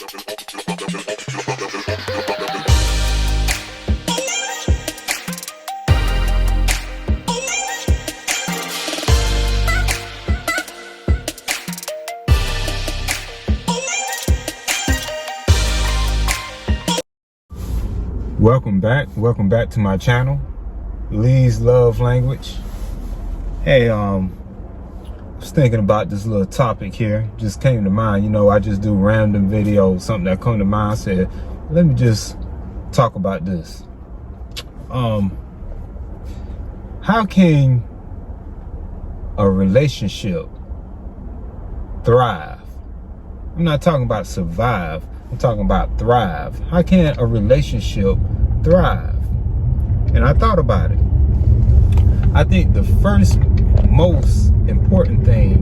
Welcome back to my channel, Lee's Love Language. Hey, I was thinking about this little topic here, just came to mind. You know, I just do random videos, something that come to mind. I said, let me just talk about this. How can a relationship thrive? I'm not talking about survive, I'm talking about thrive. How can a relationship thrive? And I thought about it. I think the first most important thing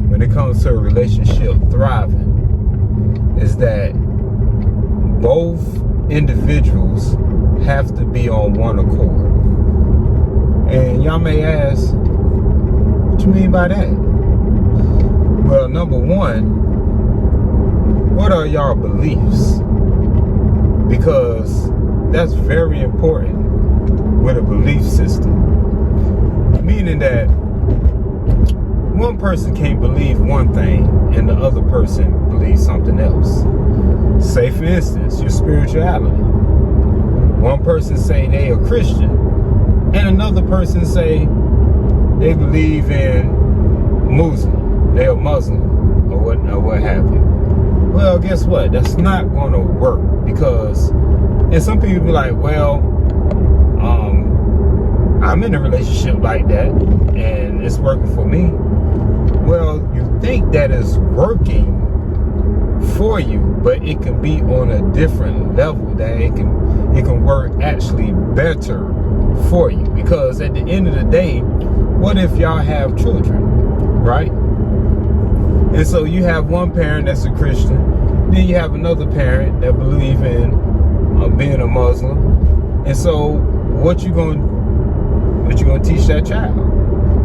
when it comes to a relationship thriving is that both individuals have to be on one accord. And y'all may ask, what you mean by that? Well, number one, what are y'all beliefs? Because that's very important with a belief system. Meaning that one person can't believe one thing and the other person believes something else. Say for instance, your spirituality. One person say they are Christian and another person say they believe in Muslim. They are Muslim or what have you. Well, guess what? That's not going to work because, and some people be like, well, I'm in a relationship like that and it's working for me. Well, you think that is working for you, but it can be on a different level, that it can work actually better for you. Because at the end of the day, what if y'all have children, right? And so you have one parent that's a Christian, then you have another parent that believe in being a Muslim. And so what you gonna teach that child?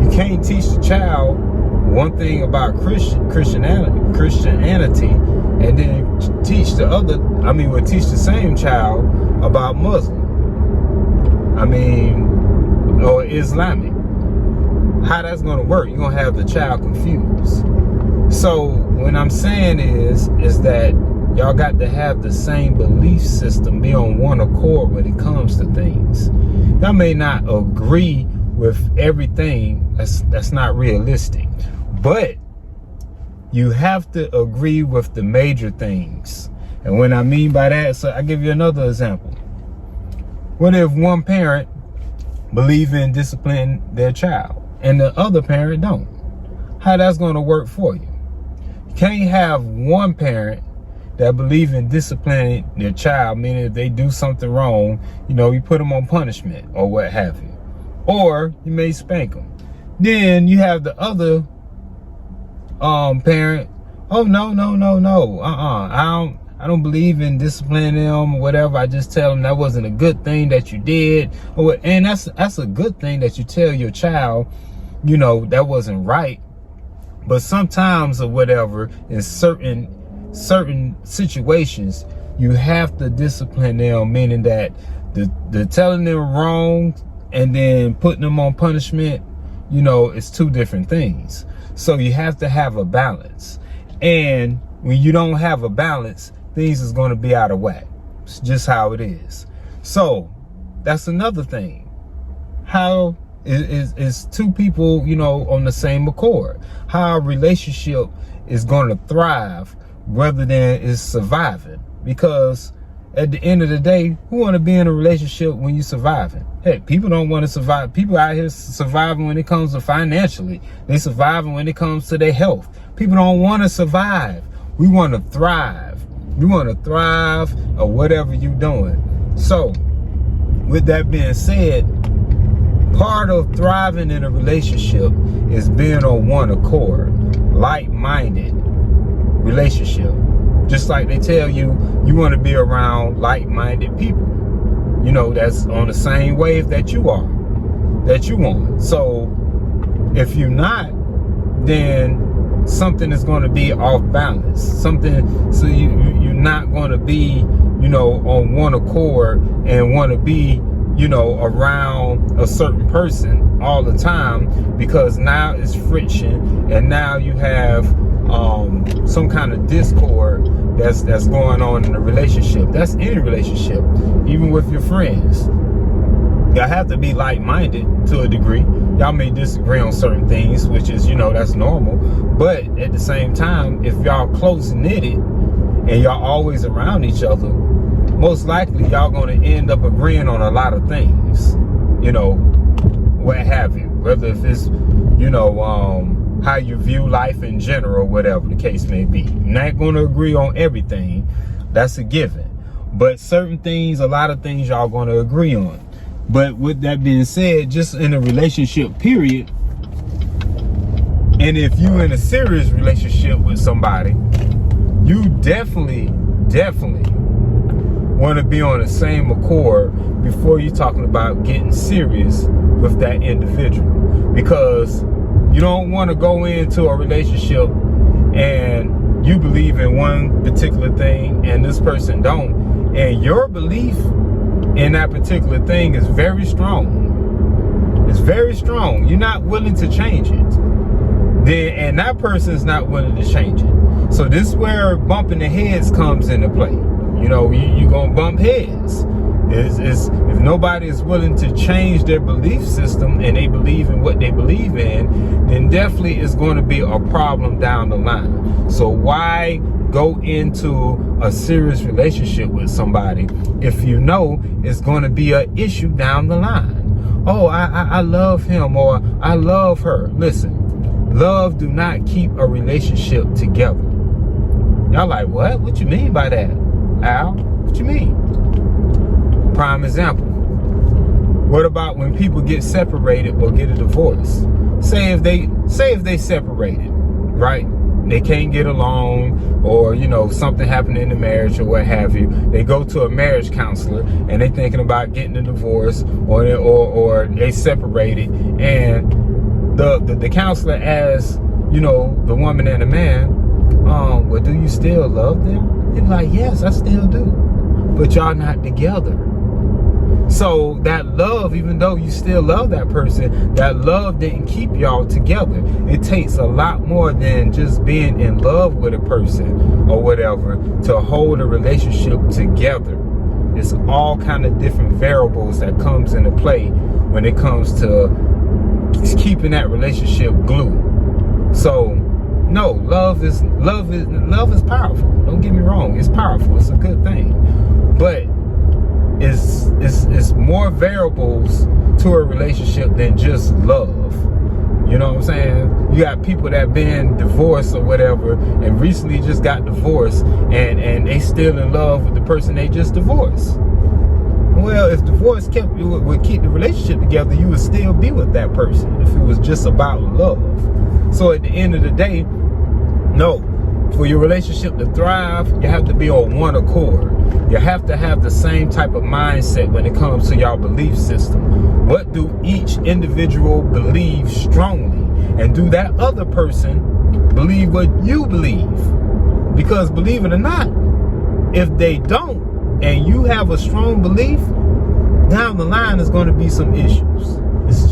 You can't teach the child one thing about Christianity, and then teach teach the same child about Muslim. Or Islamic. How that's gonna work? You're gonna have the child confused. So what I'm saying is that y'all got to have the same belief system, be on one accord when it comes to things. Y'all may not agree with everything, that's not realistic, but you have to agree with the major things. And what I mean by that, so I give you another example. What if one parent believe in disciplining their child and the other parent don't? How that's going to work for you? You can't have one parent that believe in disciplining their child, meaning if they do something wrong, you put them on punishment or what have you. Or you may spank them. Then you have the other parent, oh no, I don't believe in disciplining them or whatever. I just tell them that wasn't a good thing that you did. And that's a good thing that you tell your child, that wasn't right. But sometimes or whatever, in certain situations, you have to discipline them, meaning that the telling them wrong and then putting them on punishment, it's two different things. So you have to have a balance. And when you don't have a balance, things is going to be out of whack. It's just how it is. So that's another thing. How is two people, on the same accord? How a relationship is going to thrive rather than is surviving. Because at the end of the day, who want to be in a relationship when you're surviving? Hey, people don't want to survive. People out here surviving when it comes to financially. They surviving when it comes to their health. People don't want to survive. We want to thrive. We want to thrive or whatever you're doing. So, with that being said, part of thriving in a relationship is being on one accord, like-minded relationship. Just like they tell you, you want to be around like-minded people, that's on the same wave that you are, that you want. So if you're not, then something is going to be off balance. So you're not be, you know, on one accord and want to be, you know, around a certain person all the time, because now it's friction, and now you have some kind of discord that's going on in a relationship. That's any relationship, even with your friends. Y'all have to be like-minded to a degree. Y'all may disagree on certain things, which is, you know, that's normal. But at the same time, if y'all close-knitted and y'all always around each other, most likely y'all going to end up agreeing on a lot of things, you know, what have you. Whether if it's, you know, how you view life in general, whatever the case may be. You're not going to agree on everything. That's a given. But certain things, a lot of things y'all going to agree on. But with that being said, just in a relationship period, and if you in a serious relationship with somebody, you definitely want to be on the same accord before you're talking about getting serious with that individual. Because you don't want to go into a relationship and you believe in one particular thing and this person don't, and your belief in that particular thing is very strong. It's very strong. You're not willing to change it. Then, and that person is not willing to change it. So this is where bumping the heads comes into play. You know, you're gonna bump heads. Is if nobody is willing to change their belief system and they believe in what they believe in, then definitely it's going to be a problem down the line. So why go into a serious relationship with somebody if you know it's going to be an issue down the line? Oh, I love him, or I love her. Listen, love do not keep a relationship together. Y'all like, what? What you mean by that, Al? What you mean? Prime example. What about when people get separated or get a divorce? Say if they separated, right? They can't get along, or, you know, something happened in the marriage or what have you. They go to a marriage counselor and they thinking about getting a divorce, or they separated, and the counselor asks, you know, the woman and the man, well, do you still love them? They're like, yes, I still do. But y'all not together. So that love, even though you still love that person, that love didn't keep y'all together. It takes a lot more than just being in love with a person or whatever to hold a relationship together. It's all kind of different variables that comes into play when it comes to keeping that relationship glued. So no, love is powerful. Don't get me wrong, it's powerful. It's a good thing. But it's more variables to a relationship than just love. You know what I'm saying? You got people that been divorced or whatever and recently just got divorced, and they still in love with the person they just divorced. Well, if divorce would keep the relationship together, you would still be with that person if it was just about love. So at the end of the day, no, for your relationship to thrive, you have to be on one accord. You have to have the same type of mindset when it comes to your belief system. What do each individual believe strongly? And do that other person believe what you believe? Because believe it or not, if they don't, and you have a strong belief, down the line there's going to be some issues. It's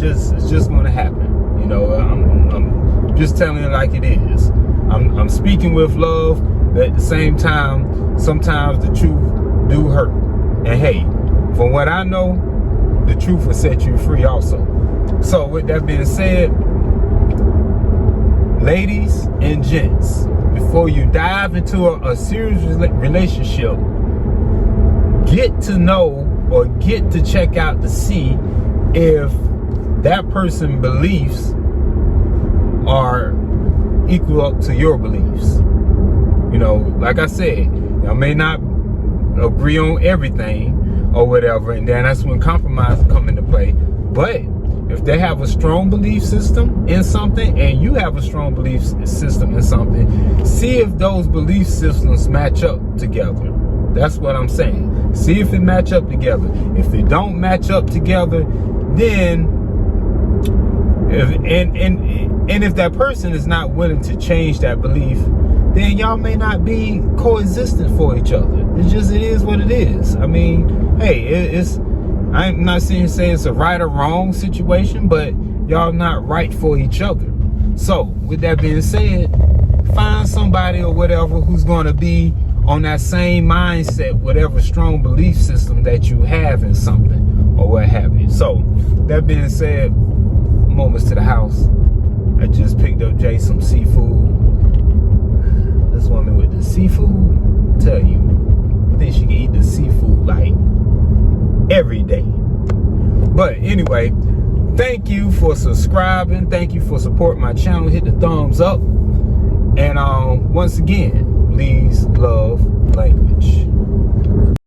just going to happen. You know, I'm just telling it like it is. I'm speaking with love, but at the same time, sometimes the truth do hurt. And hey, from what I know, the truth will set you free also. So with that being said, ladies and gents, before you dive into a serious relationship, get to know or get to check out to see if that person's beliefs are equal up to your beliefs. You know, like I said, y'all may not agree on everything or whatever, and then that's when compromise come into play. But if they have a strong belief system in something and you have a strong belief system in something, see if those belief systems match up together. That's what I'm saying. See if it match up together. If it don't match up together, then if that person is not willing to change that belief, then y'all may not be coexistent for each other. It is what it is. I mean, hey, I'm not saying it's a right or wrong situation, but y'all not right for each other. So with that being said, find somebody or whatever who's going to be on that same mindset, whatever strong belief system that you have in something or what have you. So that being said, moments to the house. I just picked up Jay some seafood. This woman with the seafood, tell you, I think she can eat the seafood like every day. But anyway, thank you for subscribing. Thank you for supporting my channel. Hit the thumbs up. And once again, please love language.